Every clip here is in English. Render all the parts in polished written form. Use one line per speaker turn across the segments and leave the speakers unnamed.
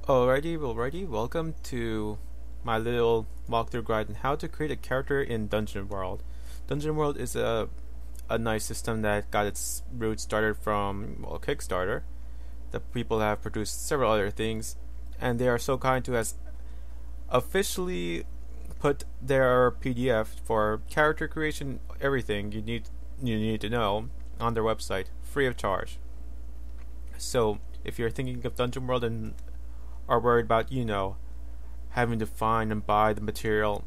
Alrighty, welcome to my little walkthrough guide on how to create a character in Dungeon World. Dungeon World is a nice system that got its roots started from Kickstarter. The people have produced several other things, and they are so kind to us officially put their PDF for character creation, everything you need to know on their website, free of charge. So if you're thinking of Dungeon World and are worried about, having to find and buy the material,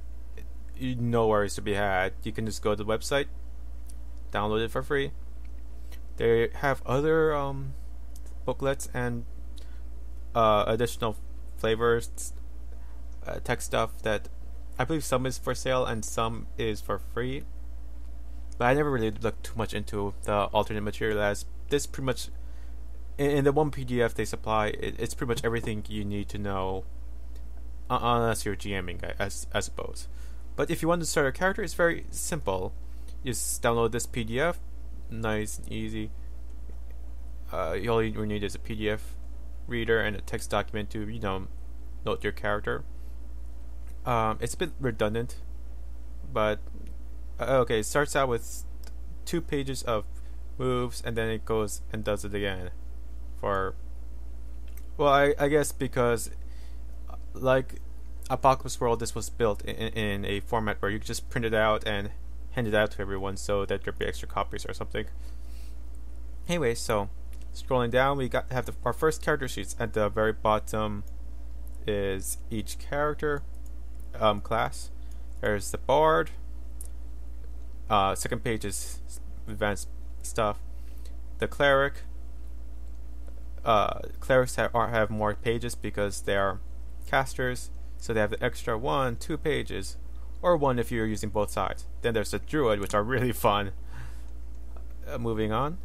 no worries to be had. You can just go to the website, download it for free. They have other booklets and additional flavors, tech stuff that I believe some is for sale and some is for free. But I never really looked too much into the alternate material, as this pretty much in the one PDF they supply, it's pretty much everything you need to know, unless you're GMing, I suppose. But if you want to start a character, it's very simple. You just download this PDF, nice and easy. All you need is a PDF reader and a text document to, note your character. It's a bit redundant, but okay. It starts out with 2 pages of moves, and then it goes and does it again. I guess because like Apocalypse World, this was built in a format where you could just print it out and hand it out to everyone so that there'd be extra copies or something. Anyway, so scrolling down, we have our first character sheets. At the very bottom is each character class. There's the bard. Second page is advanced stuff. The cleric. Clerics have more pages because they are casters, so they have the extra 1-2 pages, or 1 if you're using both sides. Then there's the druid, which are really fun. Moving on,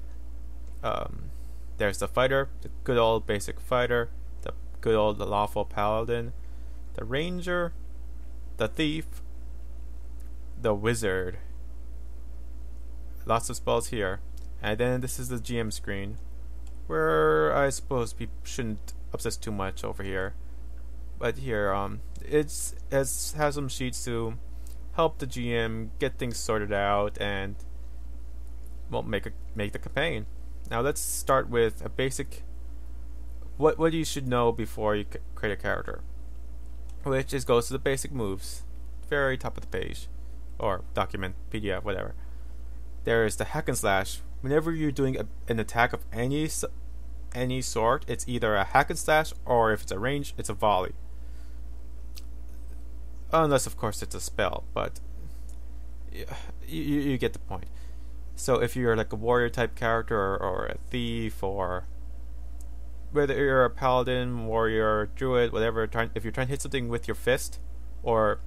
there's the fighter, the good old basic fighter, the good old lawful paladin, the ranger, the thief, the wizard. Lots of spells here. And then this is the GM screen, where I suppose people shouldn't obsess too much over here. But here, it has some sheets to help the GM get things sorted out and, make the campaign. Now let's start with a basic what you should know before you create a character, which goes to the basic moves, very top of the page, or document, PDF, whatever. There is the hack and slash. Whenever you're doing an attack of any sort, it's either a hack and slash, or if it's a range, it's a volley. Unless, of course, it's a spell, but you get the point. So if you're like a warrior type character, or a thief, or whether you're a paladin, warrior, druid, whatever, if you're trying to hit something with your fist, or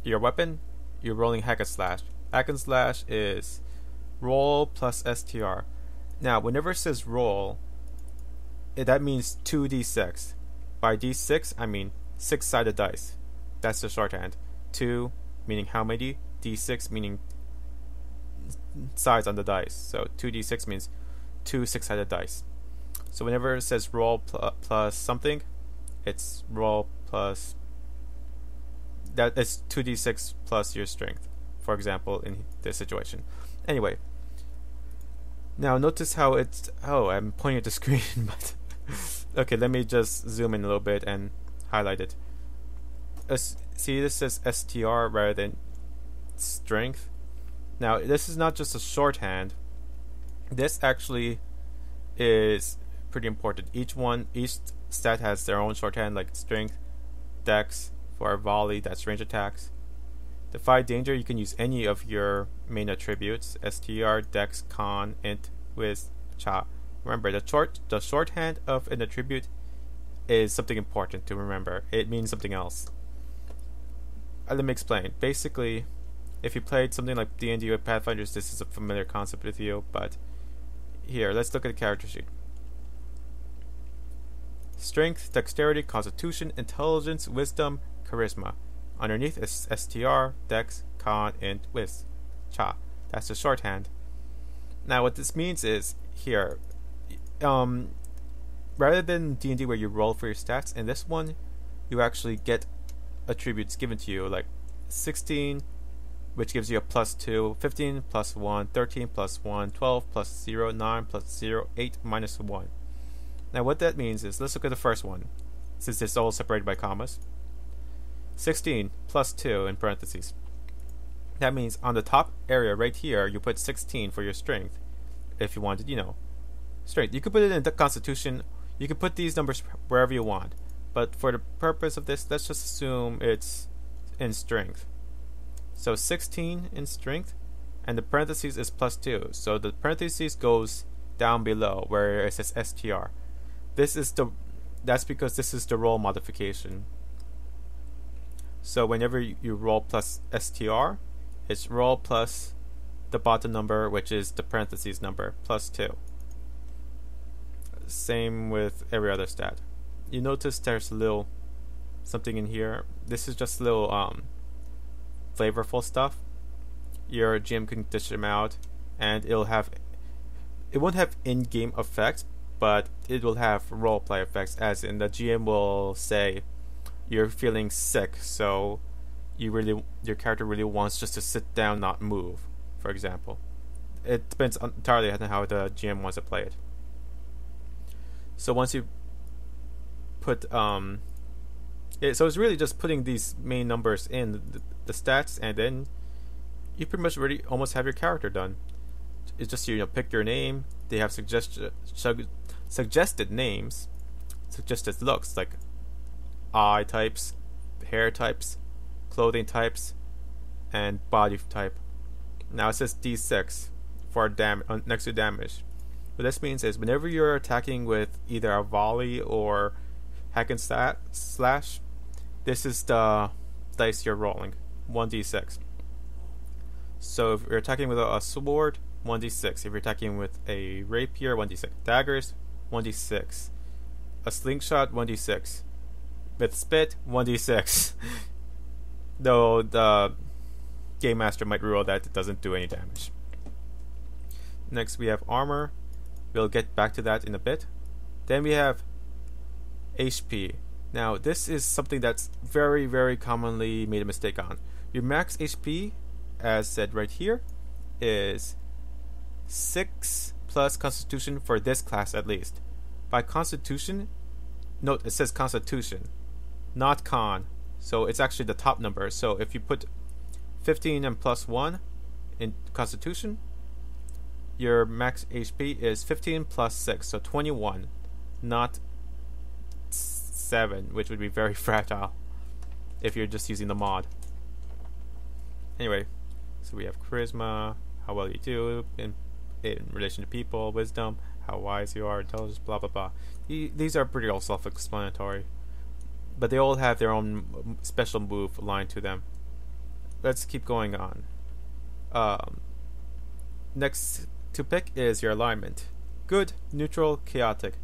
your weapon, you're rolling hack and slash. Hack and slash is roll plus STR. Now, whenever it says roll, that means 2d6. By d6, I mean 6-sided dice. That's the shorthand. 2 meaning how many, d6 meaning sides on the dice. So 2d6 means 2 6-sided dice. So whenever it says roll plus something, it's roll plus, that is 2d6 plus your strength, for example, in this situation. Anyway, now notice how it's, I'm pointing at the screen, but okay, let me just zoom in a little bit and highlight it. See, this says STR rather than strength. Now, this is not just a shorthand. This actually is pretty important. Each stat has their own shorthand, like strength, dex for volley, that's range attacks. Defy danger, you can use any of your main attributes: STR, dex, con, int, wiz, cha. Remember, the shorthand of an attribute is something important to remember. It means something else. Let me explain. Basically, if you played something like D&D or Pathfinders, this is a familiar concept with you, but here, let's look at the character sheet. Strength, dexterity, constitution, intelligence, wisdom, charisma. Underneath is STR, dex, con, int, wiz, cha. That's the shorthand. Now what this means is, here, rather than D&D where you roll for your stats, in this one, you actually get attributes given to you, like 16, which gives you a +2, 15 +1, 13 +1, 12 +0, 9 +0, 8 -1. Now what that means is, let's look at the first one, since it's all separated by commas. 16 +2 in parentheses. That means on the top area right here, you put 16 for your strength. If you wanted, strength. You could put it in the Constitution. You could put these numbers wherever you want. But for the purpose of this, let's just assume it's in strength. So 16 in strength, and the parentheses is +2. So the parentheses goes down below where it says STR. That's because this is the roll modification. So whenever you roll plus STR, it's roll plus the bottom number, which is the parentheses number, +2. Same with every other stat. You notice there's a little something in here. This is just little flavorful stuff. Your GM can dish them out, and it won't have in-game effects, but it will have roleplay effects, as in the GM will say you're feeling sick, so your character really wants just to sit down, not move, for example. It depends entirely on how the GM wants to play it. So once you put so it's really just putting these main numbers in the stats, and then you pretty much already almost have your character done. It's just pick your name. They have suggested names, suggested looks like eye types, hair types, clothing types, and body type. Now it says D6 for next to damage. What this means is whenever you're attacking with either a volley or hack and slash, this is the dice you're rolling, 1d6. So if you're attacking with a sword, 1d6. If you're attacking with a rapier, 1d6. Daggers, 1d6. A slingshot, 1d6. With spit, 1d6. Though the Game Master might rule that it doesn't do any damage. Next we have armor. We'll get back to that in a bit. Then we have HP. Now this is something that's very, very commonly made a mistake on. Your max HP, as said right here, is 6 plus Constitution for this class at least. By Constitution, note it says Constitution, not Con. So it's actually the top number. So if you put 15 and +1 in Constitution, your max HP is 15 plus 6, so 21, not 7, which would be very fragile if you're just using the mod. Anyway, so we have Charisma, how well you do in relation to people, Wisdom, how wise you are, Intelligence, blah blah blah. These are pretty all self-explanatory, but they all have their own special move aligned to them. Let's keep going on. Next to pick is your alignment. Good, neutral, chaotic.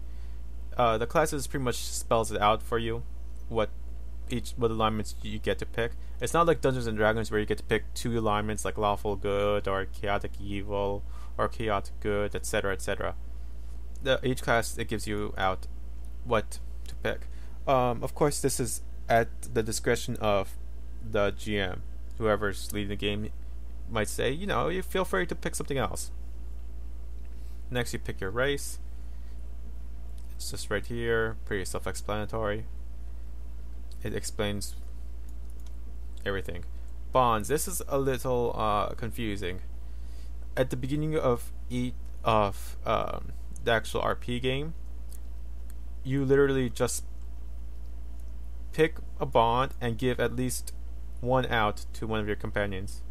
The classes pretty much spells it out for you what alignments you get to pick. It's not like Dungeons and Dragons where you get to pick 2 alignments like lawful good or chaotic evil or chaotic good, etc., etc. Each class, it gives you out what to pick. Of course, this is at the discretion of the GM. Whoever's leading the game might say, you feel free to pick something else. Next, you pick your race. It's just right here, pretty self-explanatory. It explains everything. Bonds. This is a little confusing. At the beginning of the actual RP game, you literally just pick a bond and give at least one out to one of your companions.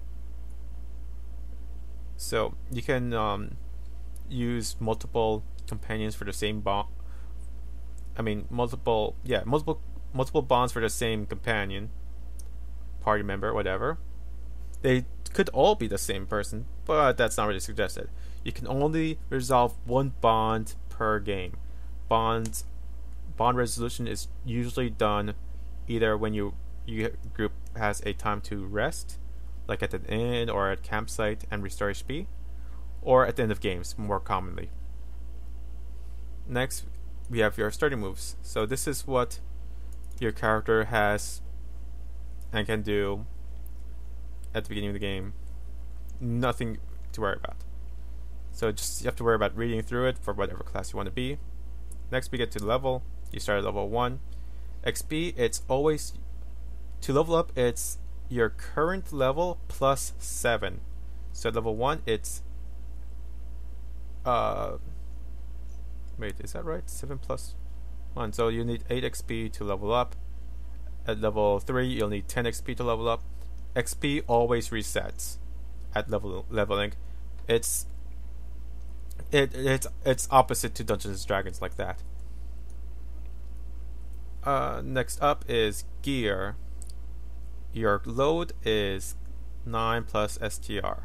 So you can use multiple companions for the same bond. I mean, multiple bonds for the same companion, party member, whatever. They could all be the same person, but that's not really suggested. You can only resolve one bond per game. Bond resolution is usually done either when your group has a time to rest, like at an inn or at campsite and restore HP, or at the end of games, more commonly. Next, we have your starting moves. So this is what your character has and can do at the beginning of the game. Nothing to worry about. So just you have to worry about reading through it for whatever class you want to be. Next we get to level. You start at level 1. XP, it's always, to level up, it's your current level plus 7. So at level 1 it's wait, is that right? 7 plus 1. So you need 8 XP to level up. At level 3 you'll need 10 XP to level up. XP always resets at leveling. It's opposite to Dungeons and Dragons like that. Next up is gear. Your load is 9 plus STR.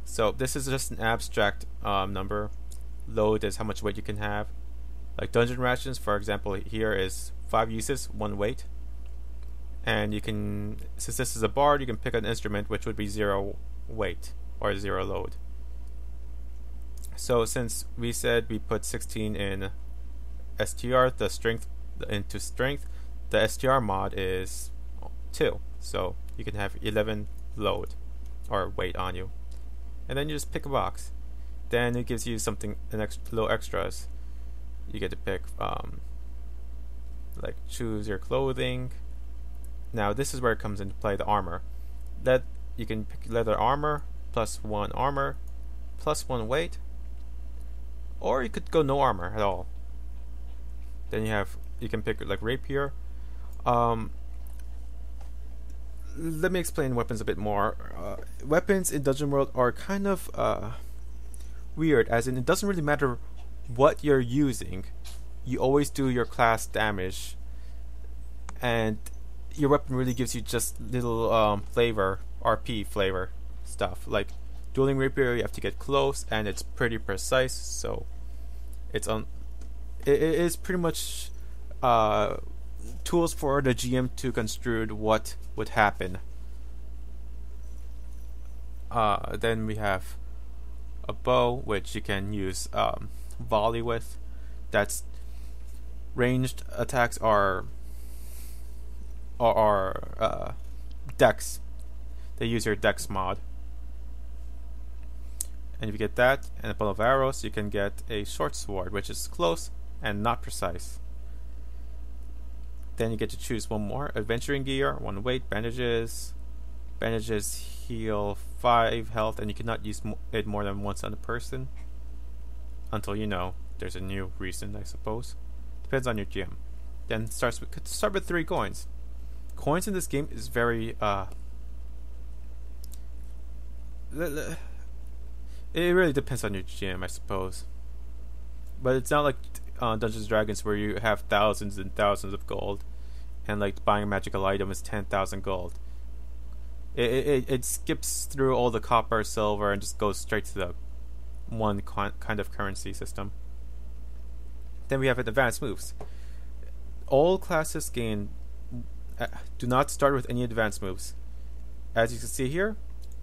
So this is just an abstract number. Load is how much weight you can have. Like dungeon rations, for example, here is 5 uses, 1 weight. And you can, since this is a bard, you can pick an instrument which would be 0 weight or 0 load. So since we said we put 16 in STR, the strength into strength, the STR mod is 2. So you can have 11 load or weight on you. And then you just pick a box. Then it gives you something, little extras. You get to pick, like choose your clothing. Now this is where it comes into play, the armor. That you can pick leather armor, plus 1 armor, plus 1 weight, or you could go no armor at all. Then you can pick like rapier. Let me explain weapons a bit more. Weapons in Dungeon World are kind of weird, as in it doesn't really matter what you're using. You always do your class damage, and your weapon really gives you just little flavor, RP flavor stuff. Like dueling rapier, you have to get close, and it's pretty precise. So it is pretty much tools for the GM to construe what would happen. Then we have a bow, which you can use volley with. That's ranged attacks are dex. They use your dex mod. And if you get that and a bundle of arrows, you can get a short sword, which is close and not precise. Then you get to choose one more. Adventuring gear, 1 weight, bandages. Bandages heal 5 health, and you cannot use it more than once on a person. Until there's a new reason, I suppose. Depends on your GM. Then start with 3 coins. Coins in this game is very it really depends on your GM, I suppose. But it's not like Dungeons and Dragons where you have thousands and thousands of gold, and like buying a magical item is 10,000 gold. It skips through all the copper, silver, and just goes straight to the one kind of currency system. Then we have advanced moves. All classes do not start with any advanced moves. As you can see here,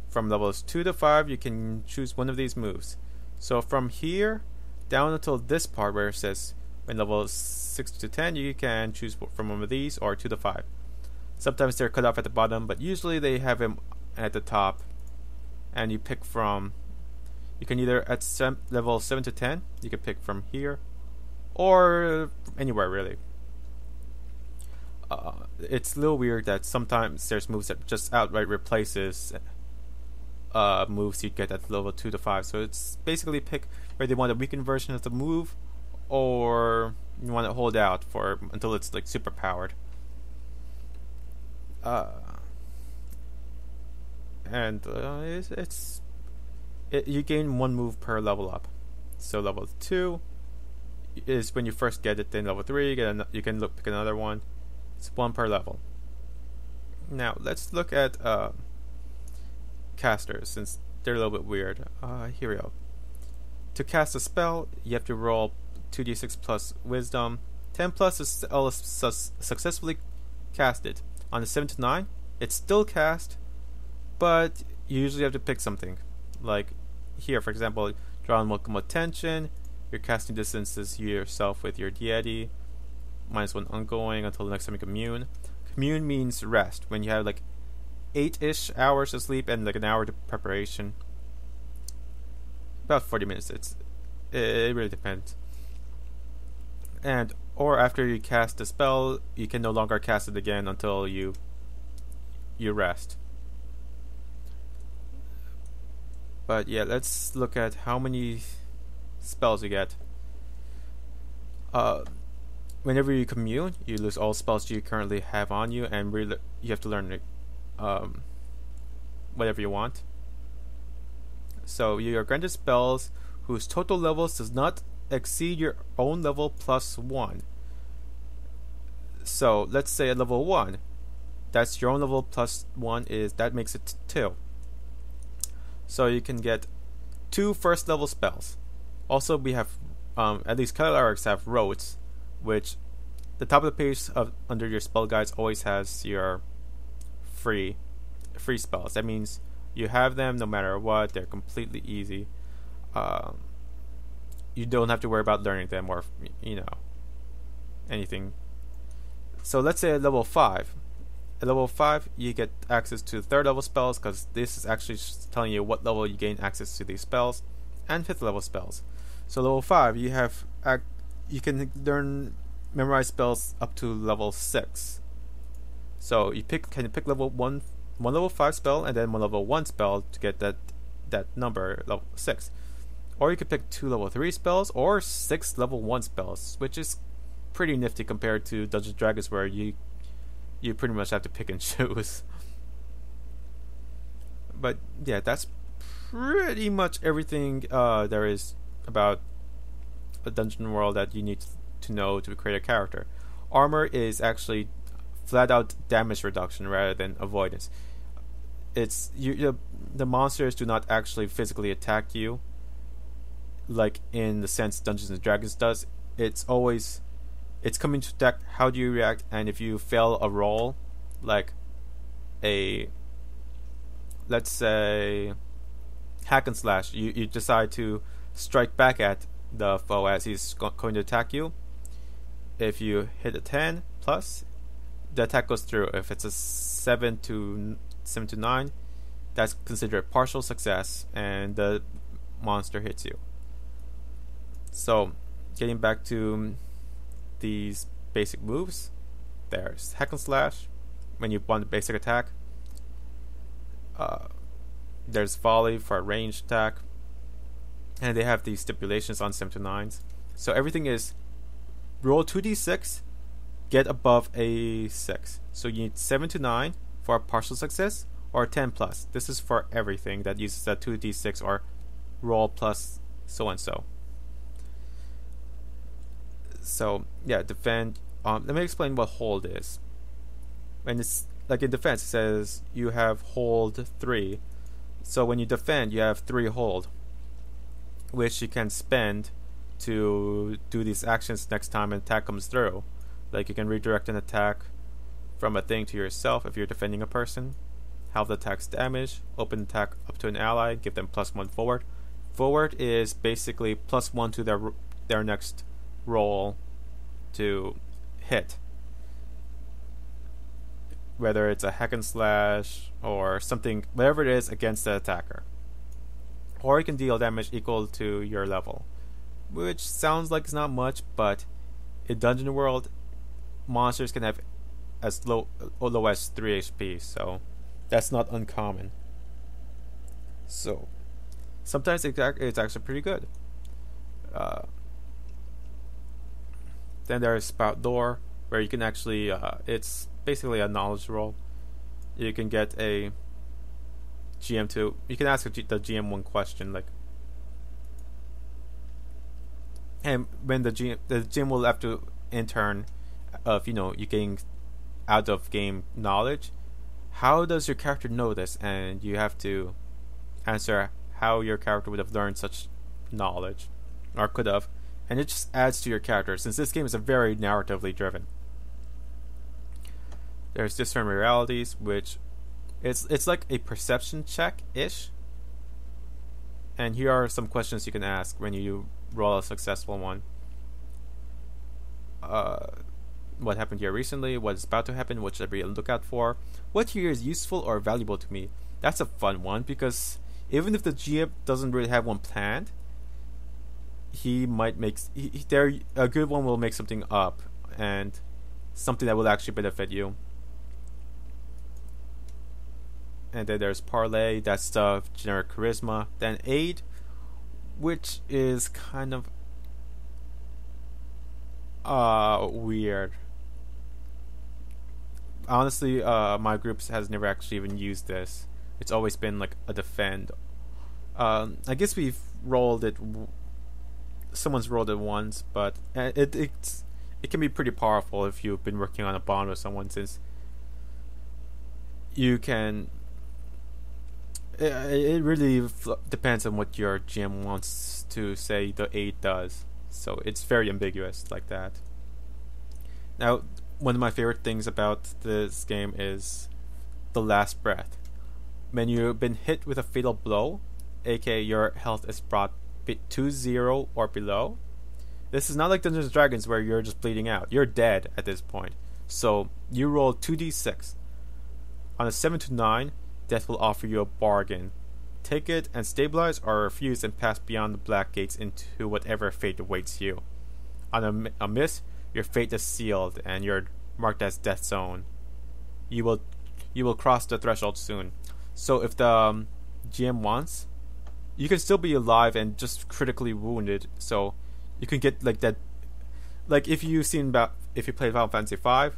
from levels 2 to 5, you can choose one of these moves. So from here down until this part where it says when levels 6 to 10, you can choose from one of these or 2 to 5. Sometimes they're cut off at the bottom, but usually they have them at the top, and you pick from. You can either at level 7 to 10, you can pick from here, or anywhere really. It's a little weird that sometimes there's moves that just outright replaces moves you'd get at level 2 to 5. So it's basically pick whether you want a weakened version of the move, or you want to hold out for until it's like super powered. You gain 1 move per level up. So level 2 is when you first get it. Then level 3 you can pick another one. It's 1 per level. Now let's look at casters, since they're a little bit weird. Here we go. To cast a spell, you have to roll 2d6 plus wisdom. 10 plus is successfully casted. On a 7 to 9, it's still cast, but you usually have to pick something. Like here, for example, draw unwelcome attention. Your casting distance is yourself with your deity. -1 ongoing until the next time you commune. Commune means rest, when you have like 8-ish hours of sleep and like an hour to preparation. About 40 minutes. It really depends. And or after you cast the spell, you can no longer cast it again until you rest. But yeah, let's look at how many spells you get. Whenever you commune, you lose all spells you currently have on you, and you have to learn whatever you want. So you are granted spells whose total levels does not exceed your own level +1. So let's say at level 1, that's your own level +1 that makes it 2. So you can get 2 first level spells. Also, we have at least clerics have rotes, which the top of the page under your spell guides always has your free spells. That means you have them no matter what. They're completely easy. You don't have to worry about learning them or anything. So let's say at level 5. At level 5, you get access to 3rd level spells, because this is actually telling you what level you gain access to these spells, and 5th level spells. So level 5, you can memorize spells up to level 6. So you can pick level 1 level 5 spell and then 1 level 1 spell to get that number, level 6. Or you could pick 2 level 3 spells or 6 level 1 spells, which is pretty nifty compared to Dungeons & Dragons, where you pretty much have to pick and choose. But yeah, that's pretty much everything there is about a dungeon world that you need to know to create a character. Armor is actually flat out damage reduction rather than avoidance. It's the monsters do not actually physically attack you, like in the sense Dungeons and Dragons does. It's coming to attack. How do you react? And if you fail a roll, like let's say hack and slash, you decide to strike back at the foe as he's going to attack you. If you hit a 10 plus, the attack goes through. If it's a 7 to 9, that's considered a partial success, and the monster hits you. So, getting back to these basic moves, there's hack and slash when you want a basic attack. There's volley for a ranged attack, and they have these stipulations on 7 to 9s. So everything is roll 2d6, get above a 6. So you need 7 to 9 for a partial success, or 10 plus. This is for everything that uses a 2d6 or roll plus so and so. So yeah, defend. Let me explain what hold is. When it's like in defense, it says you have hold 3. So when you defend, you have 3 hold, which you can spend to do these actions next time an attack comes through. Like you can redirect an attack from a thing to yourself if you're defending a person, halve the attack's damage, open attack up to an ally, give them +1 forward. Forward is basically +1 to their next roll to hit, whether it's a hack and slash or something, whatever it is, against the attacker. Or you can deal damage equal to your level, which sounds like it's not much, but in Dungeon World, monsters can have as low as 3 HP, so that's not uncommon. So sometimes it's actually pretty good. Then there's Spout Door, where you can actually it's basically a knowledge roll. You can get a GM to, you can ask the GM one question, like, and when the GM will have to intern of you getting out of game knowledge. How does your character know this? And you have to answer how your character would have learned such knowledge, or could have, and it just adds to your character, since this game is a very narratively driven. There's Discern Realities, which it's like a perception check ish. And here are some questions you can ask when you roll a successful one. What happened here recently, what is about to happen, what should I be on the lookout for, what here is useful or valuable to me. That's a fun one, because even if the GM doesn't really have one planned, he might make a good one will make something up, and something that will actually benefit you. And then there's parlay, that's stuff, generic charisma, then aid, which is kind of weird. Honestly, my group has never actually even used this. It's always been like a defend. I guess we've rolled it. Someone's rolled it once, but it can be pretty powerful if you've been working on a bond with someone, since you can. It really depends on what your GM wants to say the aid does. So it's very ambiguous like that. Now, one of my favorite things about this game is the last breath. When you've been hit with a fatal blow, aka your health is brought to 0 or below. This is not like Dungeons & Dragons where you're just bleeding out. You're dead at this point. So you roll 2d6. On a 7 to 9, death will offer you a bargain. Take it and stabilize, or refuse and pass beyond the black gates into whatever fate awaits you. On a miss, your fate is sealed and you're marked as death zone. You will cross the threshold soon. So if the GM wants, you can still be alive and just critically wounded. So you can get like that. Like if you play Final Fantasy V,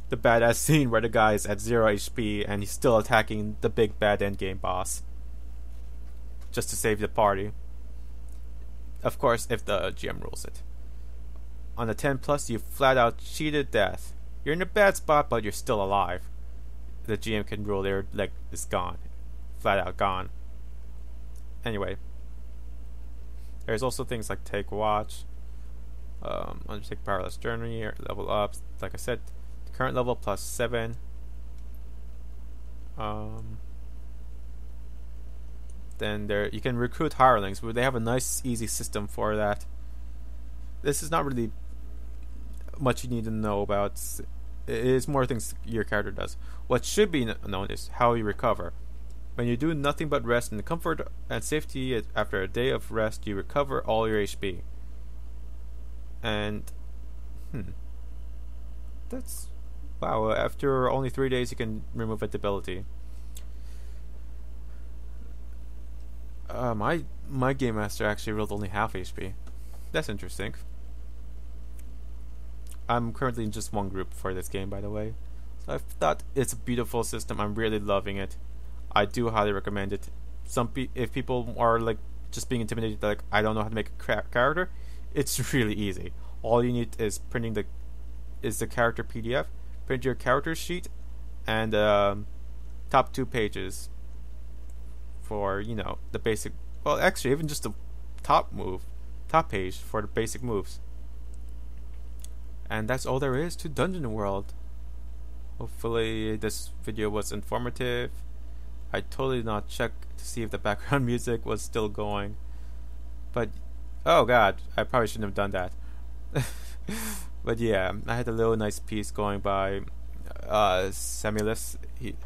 the badass scene where the guy is at 0 HP and he's still attacking the big bad endgame boss just to save the party. Of course, if the GM rules it. On the 10+, you flat out cheated death. You're in a bad spot, but you're still alive. The GM can rule their leg is gone. Flat out gone. Anyway. There's also things like Take Watch, Undertake Perilous Journey, or level up. Like I said, the current level plus 7. Then there you can recruit hirelings, but they have a nice easy system for that. This is not really much you need to know about. It is more things your character does. What should be known is how you recover. When you do nothing but rest in the comfort and safety after a day of rest, you recover all your HP. And that's wow. After only 3 days, you can remove a debility. My game master actually rolled only half HP. That's interesting. I'm currently in just one group for this game, by the way. So I thought it's a beautiful system. I'm really loving it. I do highly recommend it. If people are like just being intimidated, like I don't know how to make a character, it's really easy. All you need is the character PDF, print your character sheet, and top 2 pages for the basic. Well, actually, even just the top page for the basic moves. And that's all there is to Dungeon World. Hopefully this video was informative. I totally did not check to see if the background music was still going. But, oh god, I probably shouldn't have done that. But yeah, I had a little nice piece going by Semulus.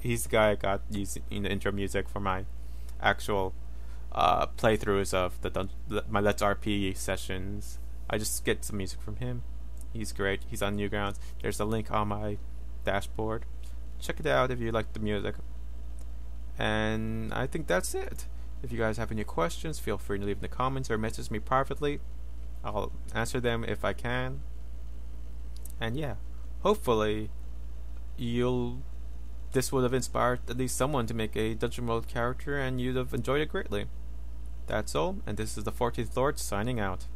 He's the guy I got using the intro music for my actual playthroughs of my Let's RP sessions. I just get some music from him. He's great. He's on Newgrounds. There's a link on my dashboard. Check it out if you like the music. And I think that's it. If you guys have any questions, feel free to leave in the comments or message me privately. I'll answer them if I can. And yeah, hopefully this would have inspired at least someone to make a Dungeon World character and you'd have enjoyed it greatly. That's all, and this is the 14th Lord signing out.